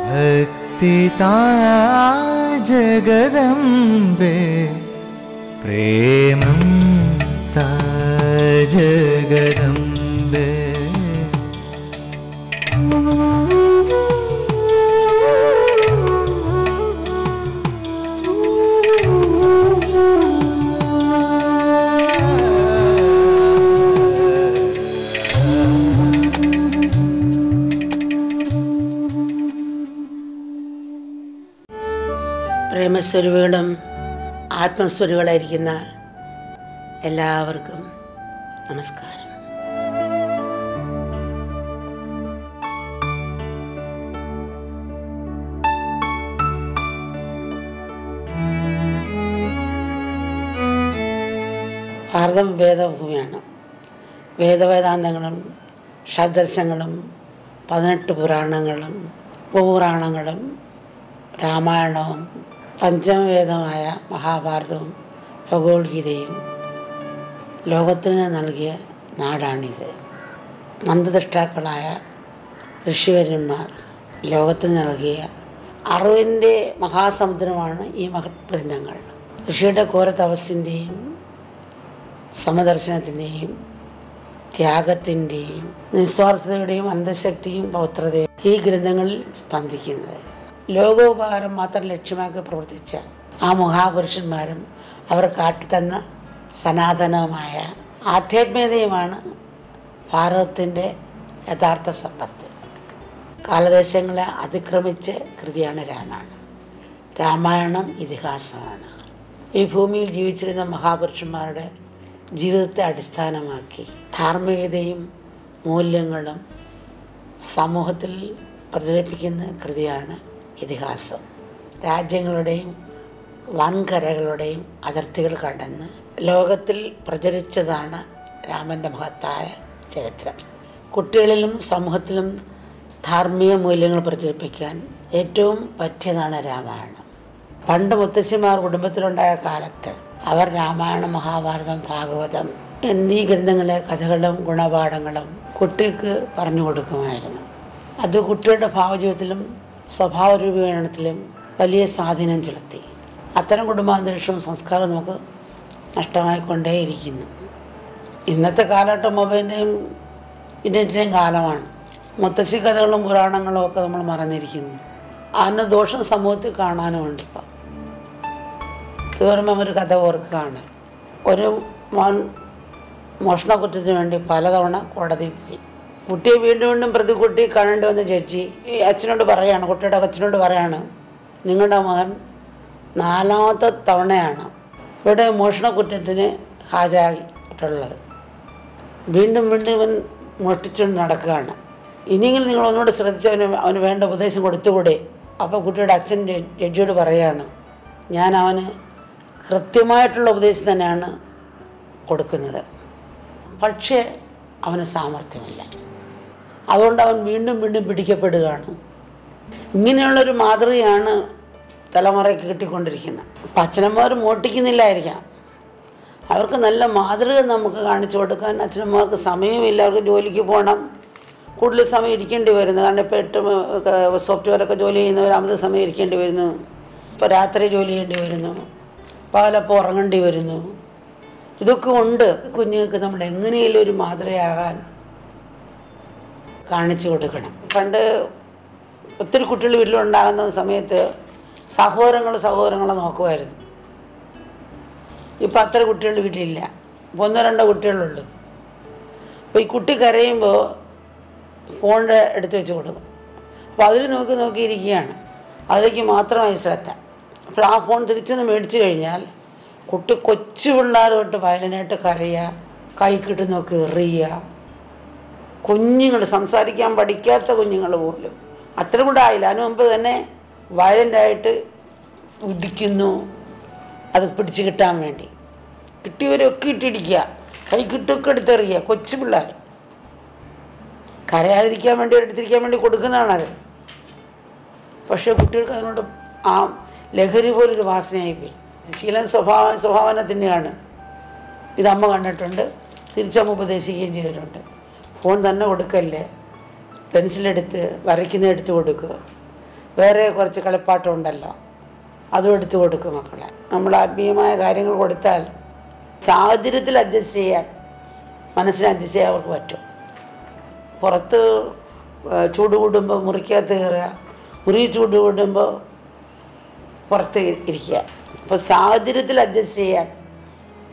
भक्तिता जगदम्बे प्रेमं ता जगदम्बे പ്രേമസ്വരൂപികളും ആത്മസ്വരൂപികളായിരിക്കുന്ന എല്ലാവർക്കും നമസ്കാരം. ഭാരതം വേദഭൂമിയാണ്. വേദവേദാന്തങ്ങളും ഷഡ്ദർശങ്ങളും 18 പുരാണങ്ങളും ഉപപുരാണങ്ങളും രാമായണവും പഞ്ചമവേദമായ മഹാഭാരതവും ഭഗവത്ഗീതയും ലോകത്തിന് നൽകിയ നാടാണിത്. മന്ദദൃഷ്ടാക്കളായ ഋഷിവര്യന്മാർ ലോകത്തിന് നൽകിയ അറിവിൻ്റെ മഹാസമുദ്രമാണ് ഈ മഹത് ഗ്രന്ഥങ്ങൾ. ഋഷിയുടെ ഘോര തപസ്സിൻ്റെയും സമദർശനത്തിൻ്റെയും ത്യാഗത്തിൻ്റെയും നിസ്വാർത്ഥതയുടെയും അന്തശക്തിയും പൗത്രതയും ഈ ഗ്രന്ഥങ്ങളിൽ സ്പന്ദിക്കുന്നത്. ലോകോപകാരം മാത്രം ലക്ഷ്യമാക്കി പ്രവർത്തിച്ച ആ മഹാപുരുഷന്മാരും അവർ കാട്ടിത്തന്ന സനാതനമായ ആധ്യാത്മികതയുമാണ് ഭാരതത്തിൻ്റെ യഥാർത്ഥ സമ്പത്ത്. കാലദേശങ്ങളെ അതിക്രമിച്ച കൃതിയാണ് രാമായണം. രാമായണം ഇതിഹാസമാണ്. ഈ ഭൂമിയിൽ ജീവിച്ചിരുന്ന മഹാപുരുഷന്മാരുടെ ജീവിതത്തെ അടിസ്ഥാനമാക്കി ധാർമ്മികതയും മൂല്യങ്ങളും സമൂഹത്തിൽ പ്രചരിപ്പിക്കുന്ന കൃതിയാണ് ഇതിഹാസം. രാജ്യങ്ങളുടെയും വൻകരകളുടെയും അതിർത്തികൾ കടന്ന് ലോകത്തിൽ പ്രചരിച്ചതാണ് രാമൻ്റെ മഹത്തായ ചരിത്രം. കുട്ടികളിലും സമൂഹത്തിലും ധാർമ്മിക മൂല്യങ്ങൾ പ്രചരിപ്പിക്കാൻ ഏറ്റവും പറ്റിയതാണ് രാമായണം. പണ്ട് മുത്തശ്ശിമാർ കുടുംബത്തിലുണ്ടായ കാലത്ത് അവർ രാമായണം, മഹാഭാരതം, ഭാഗവതം എന്നീ ഗ്രന്ഥങ്ങളിലെ കഥകളും ഗുണപാഠങ്ങളും കുട്ടിക്ക് പറഞ്ഞു കൊടുക്കുമായിരുന്നു. അത് കുട്ടിയുടെ ഭാവജീവിതത്തിലും സ്വഭാവ രൂപീകരണത്തിലും വലിയ സ്വാധീനം ചെലുത്തി. അത്തരം കുടുംബാന്തരീക്ഷവും സംസ്കാരവും നമുക്ക് നഷ്ടമായിക്കൊണ്ടേയിരിക്കുന്നു. ഇന്നത്തെ കാലഘട്ടം മൊബൈലിൻ്റെയും ഇൻ്റർനെറ്റിൻ്റെയും കാലമാണ്. മുത്തശ്ശി കഥകളും പുരാണങ്ങളും ഒക്കെ നമ്മൾ മറന്നിരിക്കുന്നു. അതിൻ്റെ ദോഷം സമൂഹത്തിൽ കാണാനുമുണ്ട്. ഇപ്പം ഇവരുമ്പം ഒരു കഥ ഓർക്കുകയാണ്. ഒരു മോൻ മോഷണക്കുറ്റത്തിന് വേണ്ടി പലതവണ കോടതിയിൽ പോയി. കുട്ടിയെ വീണ്ടും വീണ്ടും പ്രതി കുട്ടി കാണേണ്ടി വന്ന ജഡ്ജി ഈ അച്ഛനോട് പറയാണ്, കുട്ടിയുടെ അച്ഛനോട് പറയാണ്, നിങ്ങളുടെ മകൻ 4ാമത്തെ തവണയാണ് ഇവിടെ മോഷണക്കുറ്റത്തിന് ഹാജരായിട്ടുള്ളത്. വീണ്ടും വീണ്ടും ഇവൻ മോഷ്ടിച്ചുകൊണ്ട് നടക്കുകയാണ്. ഇനിയെങ്കിലും നിങ്ങൾ ഒന്നുകൂടെ ശ്രദ്ധിച്ച് അവന് വേണ്ട ഉപദേശം കൊടുത്തുകൂടെ? അപ്പോൾ കുട്ടിയുടെ അച്ഛൻ ജഡ്ജിയോട് പറയുകയാണ്, ഞാൻ അവന് കൃത്യമായിട്ടുള്ള ഉപദേശം തന്നെയാണ് കൊടുക്കുന്നത്, പക്ഷേ അവന് സാമർഥ്യമില്ല. അതുകൊണ്ട് അവൻ വീണ്ടും വീണ്ടും പിടിക്കപ്പെടുകയാണ്. ഇങ്ങനെയുള്ളൊരു മാതൃകയാണ് തലമുറയ്ക്ക് കിട്ടിക്കൊണ്ടിരിക്കുന്നത്. അപ്പം അച്ഛനമ്മമാർ മോഷ്ടിക്കുന്നില്ലായിരിക്കാം, അവർക്ക് നല്ല മാതൃക നമുക്ക് കാണിച്ചു കൊടുക്കാൻ അച്ഛനമ്മമാർക്ക് സമയമില്ല. അവർക്ക് ജോലിക്ക് പോകണം, കൂടുതൽ സമയം ഇരിക്കേണ്ടി വരുന്നു. കാരണം ഇപ്പോൾ 8 സോഫ്റ്റ്വെയറൊക്കെ ജോലി ചെയ്യുന്നവർ 50 സമയം ഇരിക്കേണ്ടി വരുന്നു. ഇപ്പോൾ രാത്രി ജോലി ചെയ്യേണ്ടി വരുന്നു, പകലപ്പോൾ ഉറങ്ങേണ്ടി വരുന്നു. ഇതൊക്കെ ഉണ്ട്. കുഞ്ഞുങ്ങൾക്ക് നമ്മൾ എങ്ങനെയെങ്കിലും ഒരു മാതൃകയാകാൻ കാണിച്ചു കൊടുക്കണം. പണ്ട് ഒത്തിരി കുട്ടികൾ വീട്ടിലുണ്ടാകുന്ന സമയത്ത് സഹോദരങ്ങളെ നോക്കുമായിരുന്നു. ഇപ്പോൾ അത്ര കുട്ടികൾ വീട്ടിലില്ല, 1-2 കുട്ടികളുള്ളൂ. അപ്പോൾ ഈ കുട്ടി കരയുമ്പോൾ ഫോണിൻ്റെ എടുത്ത് വെച്ച് കൊടുക്കും. അപ്പോൾ അതിൽ നോക്കിയിരിക്കുകയാണ്, അതിലേക്ക് മാത്രമായി ശ്രദ്ധ. അപ്പോൾ ആ ഫോൺ തിരിച്ചൊന്ന് മേടിച്ചു കഴിഞ്ഞാൽ കുട്ടി കൊച്ചു പിള്ളേർ തൊട്ട് വയലനായിട്ട് കരയുക, കൈക്കിട്ട് നോക്കി എറിയുക. കുഞ്ഞുങ്ങൾ, സംസാരിക്കാൻ പഠിക്കാത്ത കുഞ്ഞുങ്ങൾ പോലും അത്ര കൂടെ ആയില്ല, അതിന് മുമ്പ് തന്നെ വയലൻ്റായിട്ട് ഉദിക്കുന്നു. അത് പിടിച്ച് കിട്ടാൻ വേണ്ടി കിട്ടിയവരൊക്കെ ഇട്ടിടിക്കുക, കൈക്കിട്ടൊക്കെ എടുത്തെറിയുക. കൊച്ചു പിള്ളേർ കരയാതിരിക്കാൻ വേണ്ടി എടുത്തിരിക്കാൻ വേണ്ടി കൊടുക്കുന്നതാണത്. പക്ഷേ കുട്ടികൾക്ക് അതിനോട് ആ ലഹരി പോലൊരു വാസനയായിപ്പോയി. ശീലം സ്വഭാവന തന്നെയാണ്. ഇതമ്മ കണ്ടിട്ടുണ്ട്, തിരിച്ചമ്മ ഉപദേശിക്കുകയും ചെയ്തിട്ടുണ്ട്. ഫോൺ തന്നെ കൊടുക്കല്ലേ, പെൻസിലെടുത്ത് വരയ്ക്കുന്ന എടുത്ത് കൊടുക്കുക. വേറെ കുറച്ച് കളിപ്പാട്ടം ഉണ്ടല്ലോ, അതും എടുത്തു കൊടുക്കും മക്കളെ. നമ്മൾ ആത്മീയമായ കാര്യങ്ങൾ കൊടുത്താൽ സാഹചര്യത്തിൽ അഡ്ജസ്റ്റ് ചെയ്യാൻ, മനസ്സിനെ അഡ്ജസ്റ്റ് ചെയ്യാൻ അവർക്ക് പറ്റും. പുറത്ത് ചൂട് കൂടുമ്പോൾ മുറിക്കകത്ത് കയറുക, മുറി ചൂട് കൂടുമ്പോൾ പുറത്ത് ഇരിക്കുക. അപ്പോൾ സാഹചര്യത്തിൽ അഡ്ജസ്റ്റ് ചെയ്യാൻ,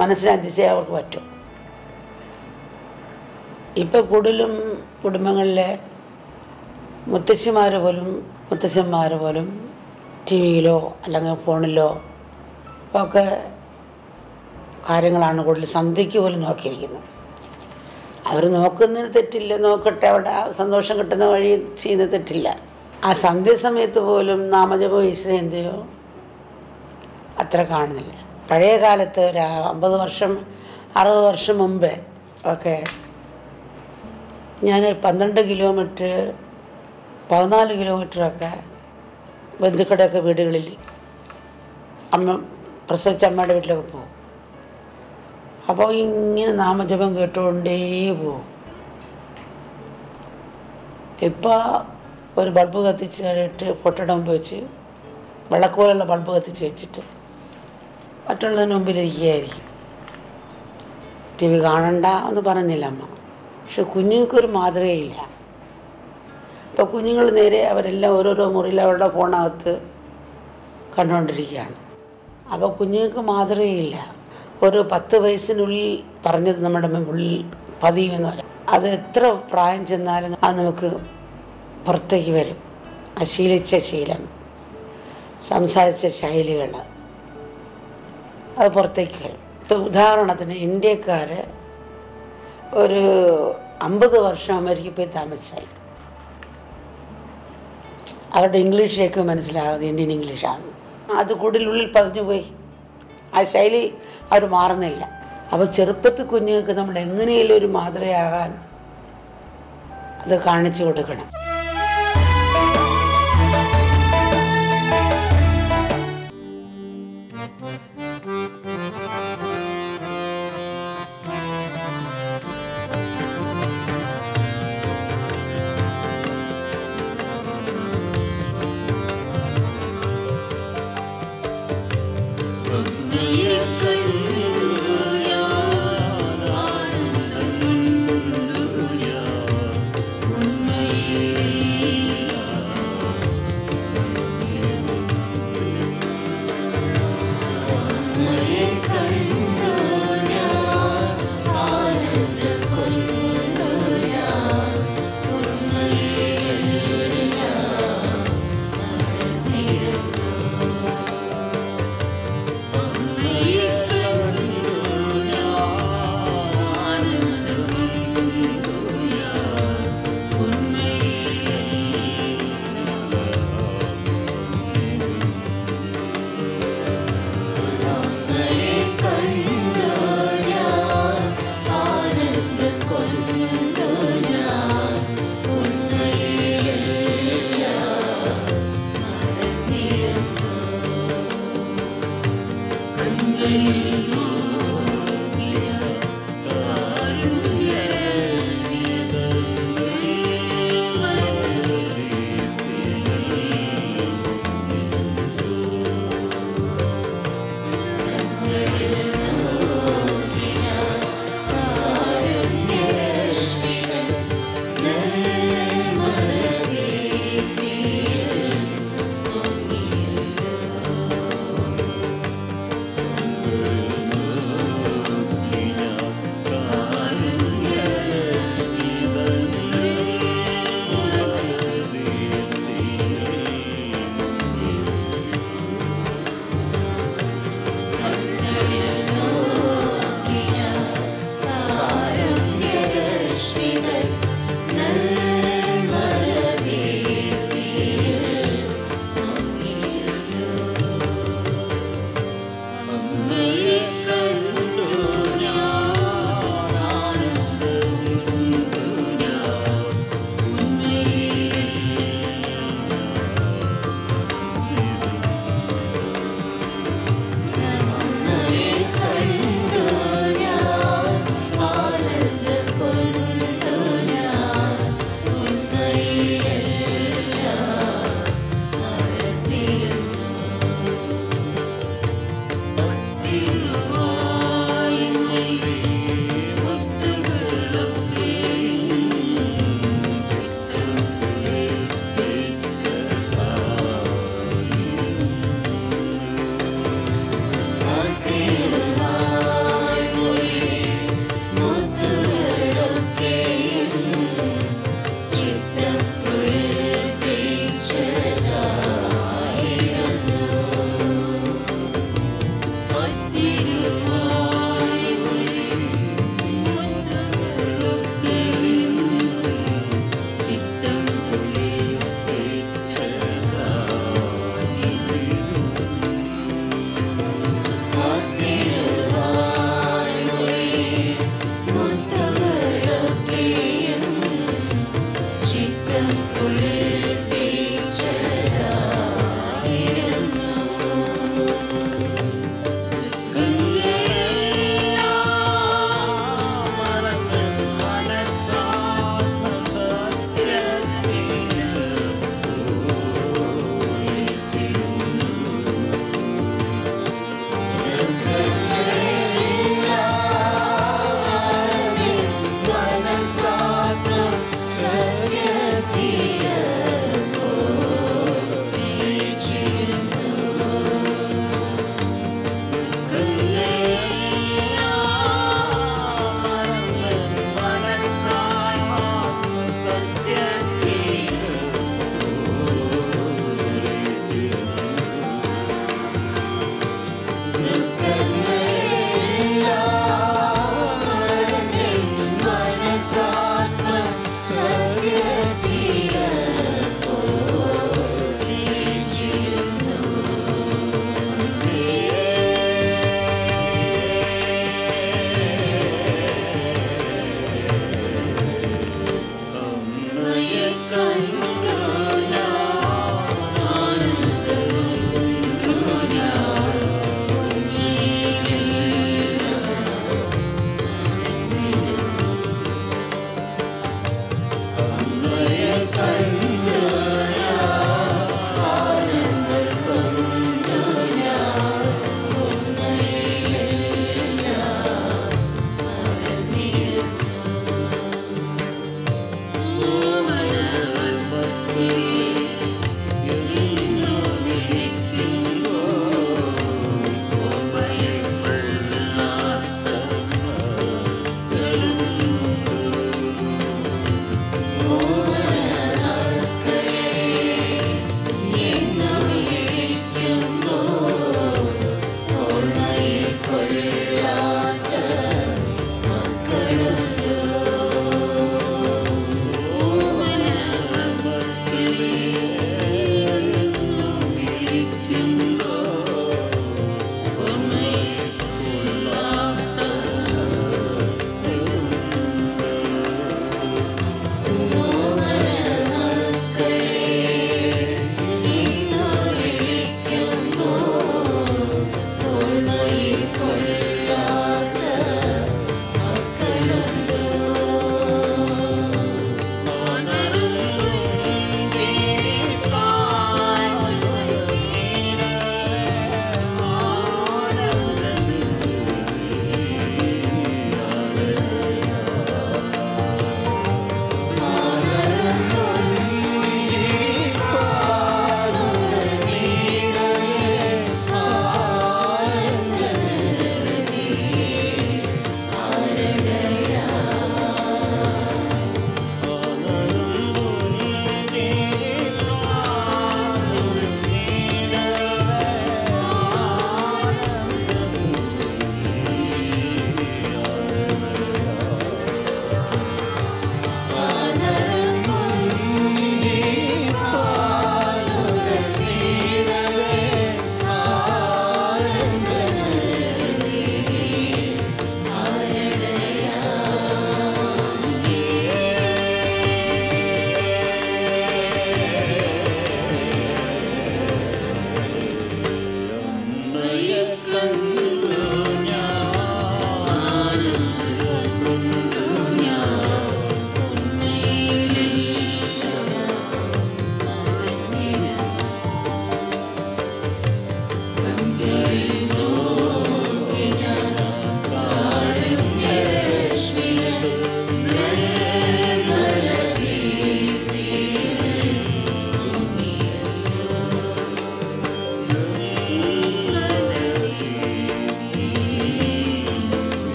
മനസ്സിനെ അഡ്ജസ്റ്റ് ചെയ്യാൻ അവർക്ക് പറ്റും. ഇപ്പോൾ കൂടുതലും കുടുംബങ്ങളിലെ മുത്തശ്ശിമാർ പോലും മുത്തശ്ശന്മാർ പോലും ടി വിയിലോ അല്ലെങ്കിൽ ഫോണിലോ ഒക്കെ കാര്യങ്ങളാണ് കൂടുതൽ, സന്ധ്യയ്ക്ക് പോലും നോക്കിയിരിക്കുന്നത്. അവർ നോക്കുന്നതിന് തെറ്റില്ല, നോക്കട്ടെ, അവരുടെ സന്തോഷം കിട്ടുന്ന വഴി ചെയ്യുന്ന തെറ്റില്ല. ആ സന്ധ്യാസമയത്ത് പോലും നാമജപോ ഈശ്വരന്തിയോ അത്ര കാണുന്നില്ല. പഴയ കാലത്ത് ഒരു 50 വർഷം 60 വർഷം മുമ്പേ ഒക്കെ ഞാൻ 12 കിലോമീറ്റർ 14 കിലോമീറ്ററൊക്കെ ബന്ധുക്കളുടെയൊക്കെ വീടുകളിൽ പ്രസവിച്ച അമ്മയുടെ വീട്ടിലൊക്കെ പോകും. അപ്പോൾ ഇങ്ങനെ നാമജപം കേട്ടുകൊണ്ടേ പോകും. ഇപ്പോൾ ഒരു ബൾബ് കത്തിച്ചിട്ട് പൊട്ടയുടെ മുമ്പ് വെച്ച്, വിളക്ക് പോലുള്ള ബൾബ് കത്തിച്ച് വെച്ചിട്ട് മറ്റുള്ളതിന് മുമ്പിലിരിക്കുകയായിരിക്കും. ടി വി കാണണ്ട എന്ന് പറയുന്നില്ല അമ്മ, പക്ഷെ കുഞ്ഞുങ്ങൾക്കൊരു മാതൃകയില്ല. ഇപ്പോൾ കുഞ്ഞുങ്ങൾ നേരെ അവരെല്ലാം ഓരോരോ മുറിയിൽ അവരുടെ ഫോണകത്ത് കണ്ടുകൊണ്ടിരിക്കുകയാണ്. അപ്പോൾ കുഞ്ഞുങ്ങൾക്ക് മാതൃകയില്ല. ഒരു 10 വയസ്സിനുള്ളിൽ പറഞ്ഞത് നമ്മുടെ ഉള്ളിൽ പതിയുമെന്ന് പറയും. അത് എത്ര പ്രായം ചെന്നാലും അത് നമുക്ക് പുറത്തേക്ക് വരും. ശീലിച്ച ശീലം, സംസാരിച്ച ശൈലികൾ അത് പുറത്തേക്ക് വരും. ഇപ്പോൾ ഉദാഹരണത്തിന് ഇന്ത്യക്കാർ ഒരു 50 വർഷം അമേരിക്കയിൽ പോയി താമസിച്ചായി. അവരുടെ ഇംഗ്ലീഷൊക്കെ മനസ്സിലാകുന്നത് ഇന്ത്യൻ ഇംഗ്ലീഷാണ്. അത് കൂടുതലുള്ളിൽ പതിഞ്ഞു പോയി. ആ ശൈലി അവർ മാറുന്നില്ല. അപ്പോൾ ചെറുപ്പത്തിൽ കുഞ്ഞുങ്ങൾക്ക് നമ്മൾ എങ്ങനെയെങ്കിലും ഒരു മാതൃകയാകാൻ അത് കാണിച്ചു കൊടുക്കണം. ഉന്മയെ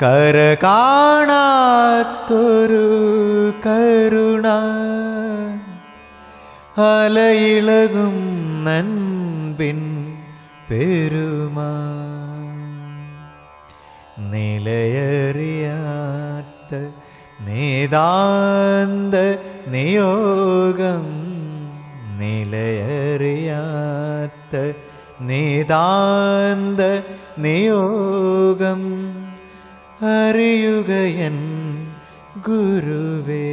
കര കാണാത്തൊരു കരുണ അലയിളകും നൻപിൻ പെരുമാ നിലയറിയാത്ത നിതാന്ത നിയോഗം നിലയറിയാത്ത നിതാന്ത നിയോഗം അറിയുകയൻ ഗുരുവേ.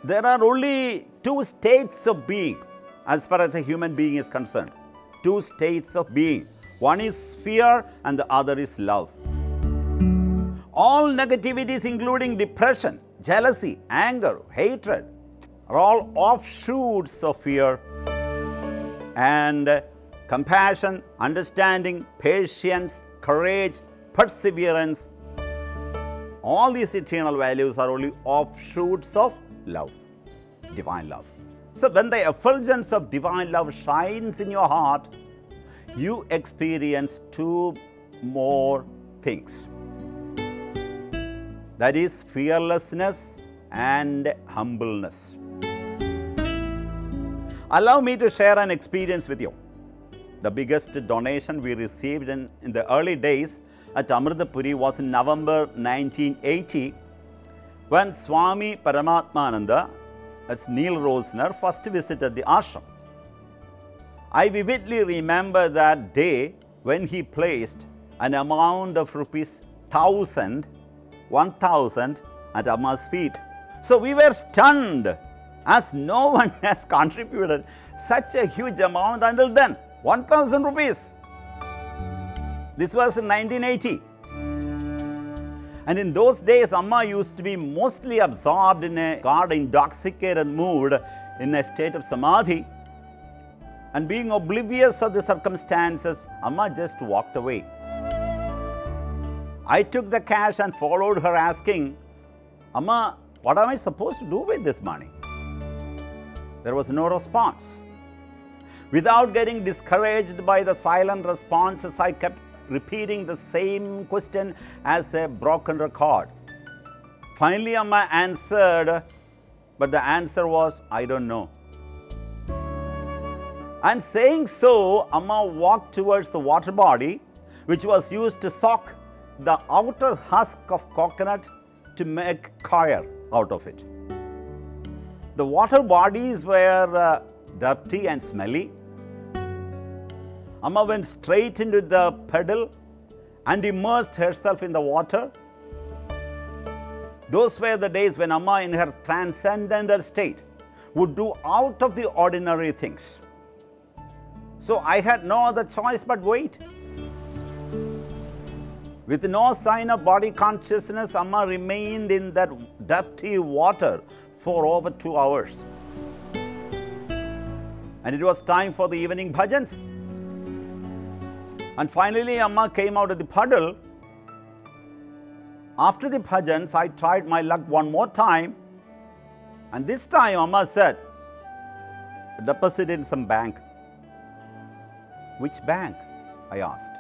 There are only two states of being as far as a human being is concerned. Two states of being. One is fear and the other is love. All negativities, including depression, jealousy, anger, hatred, are all offshoots of fear. And compassion, understanding, patience, courage, perseverance, all these eternal values are only offshoots of love, divine love. So when the effulgence of divine love shines in your heart, you experience two more things. That is fearlessness and humbleness. Allow me to share an experience with you. The biggest donation we received in the early days at Amritapuri was in November 1980, when Swami Paramatmananda, that's Neil Rosner, first visited the ashram. I vividly remember that day when he placed an amount of rupees 1,000 at Amma's feet. So we were stunned, as no one has contributed such a huge amount until then. 1,000 rupees. This was in 1980. And in those days, Amma used to be mostly absorbed in a God intoxicated mood, in a state of samadhi. And being oblivious of the circumstances, Amma just walked away. I took the cash and followed her, asking, Amma, what am I supposed to do with this money? There was no response. Without getting discouraged by the silent responses, I kept repeating the same question as a broken record. Finally, Amma answered, but the answer was, I don't know. And saying so, Amma walked towards the water body, which was used to soak the outer husk of coconut to make coir out of it. The water bodies were dirty and smelly. Amma went straight into the puddle and immersed herself in the water. Those were the days when Amma, in her transcendental state, would do out of the ordinary things. So I had no other choice but wait. With no sign of body consciousness, Amma remained in that dirty water for over 2 hours. And it was time for the evening bhajans. And finally, Amma came out of the puddle. After the bhajans, I tried my luck one more time. And this time, Amma said, deposit in some bank. Which bank? I asked.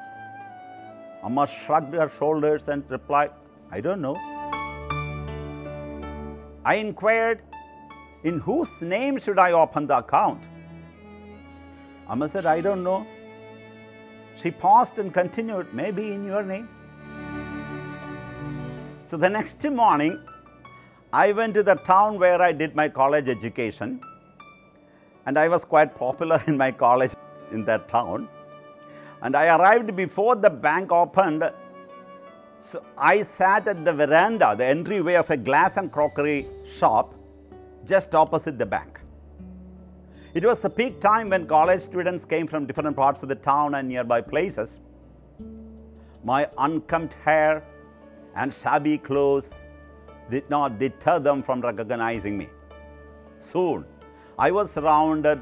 Amma shrugged her shoulders and replied, I don't know. I inquired, in whose name should I open the account? Amma said, I don't know. She paused and continued, maybe in your name. So the next morning, I went to the town where I did my college education. And I was quite popular in my college in that town. And I arrived before the bank opened. So I sat at the veranda, the entryway of a glass and crockery shop, just opposite the bank. It was the peak time when college students came from different parts of the town and nearby places. My unkempt hair and shabby clothes did not deter them from recognizing me. Soon, I was surrounded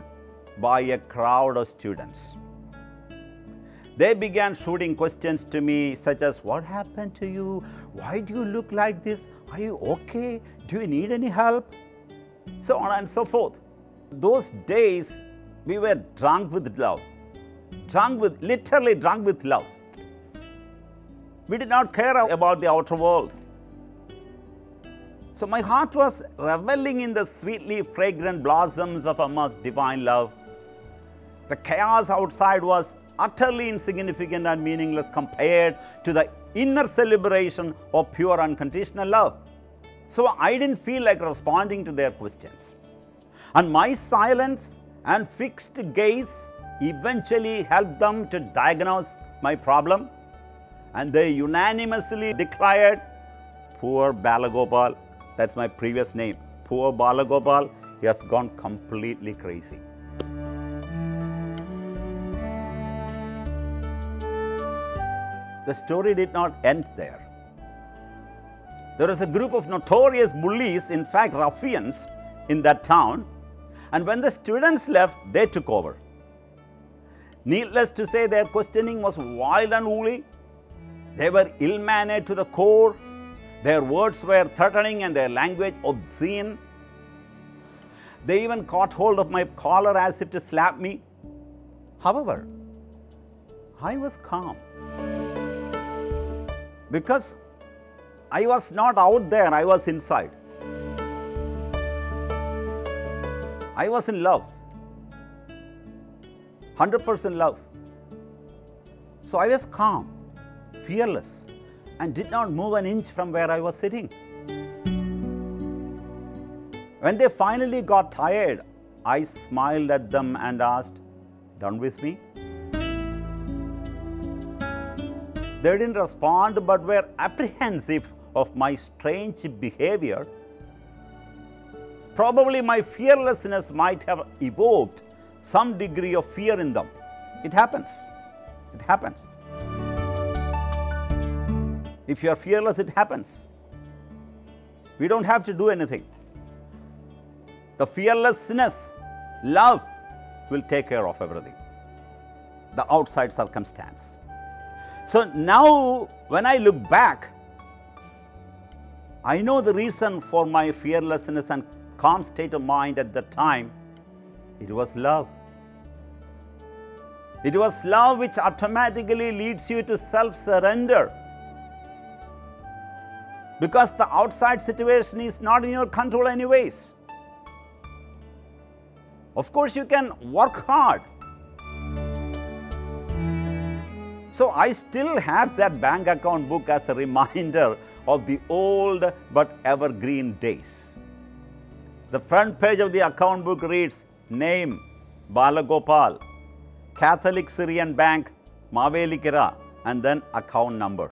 by a crowd of students. They began shooting questions to me such as, what happened to you? Why do you look like this? Are you okay? Do you need any help? So on and so forth. Those days We were drunk with love, literally drunk with love. We did not care about the outer world. So my heart was reveling in the sweetly fragrant blossoms of Amma's divine love. The chaos outside was utterly insignificant and meaningless compared to the inner celebration of pure unconditional love. So I didn't feel like responding to their questions. And my silence and fixed gaze eventually helped them to diagnose my problem, and they unanimously declared, "Poor Balagopal," that's my previous name, "Poor Balagopal, he has gone completely crazy." The story did not end there. There was a group of notorious bullies, in fact ruffians, in that town, and when the students left, they took over. Needless to say, their questioning was wild and woolly. They were ill-mannered to the core. Their words were threatening and their language obscene. They even caught hold of my collar as if to slap me. However, I was calm, because I was not out there, I was inside. I was in love, 100% love. So I was calm, fearless, and did not move an inch from where I was sitting. When they finally got tired, I smiled at them and asked, "Done with me?" They didn't respond, but were apprehensive of my strange behavior. Probably my fearlessness might have evoked some degree of fear in them. It happens. It happens. If you are fearless, it happens. We don't have to do anything. The fearlessness, love, will take care of everything, the outside circumstance. So now, when I look back, I know the reason for my fearlessness and calm state of mind at that time. It was love. It was love which automatically leads you to self-surrender, because the outside situation is not in your control anyways. Of course, you can work hard. So I still have that bank account book as a reminder of the old but evergreen days. The front page of the account book reads, name Balagopal, Catholic Syrian Bank, Mavelikara, and then account number.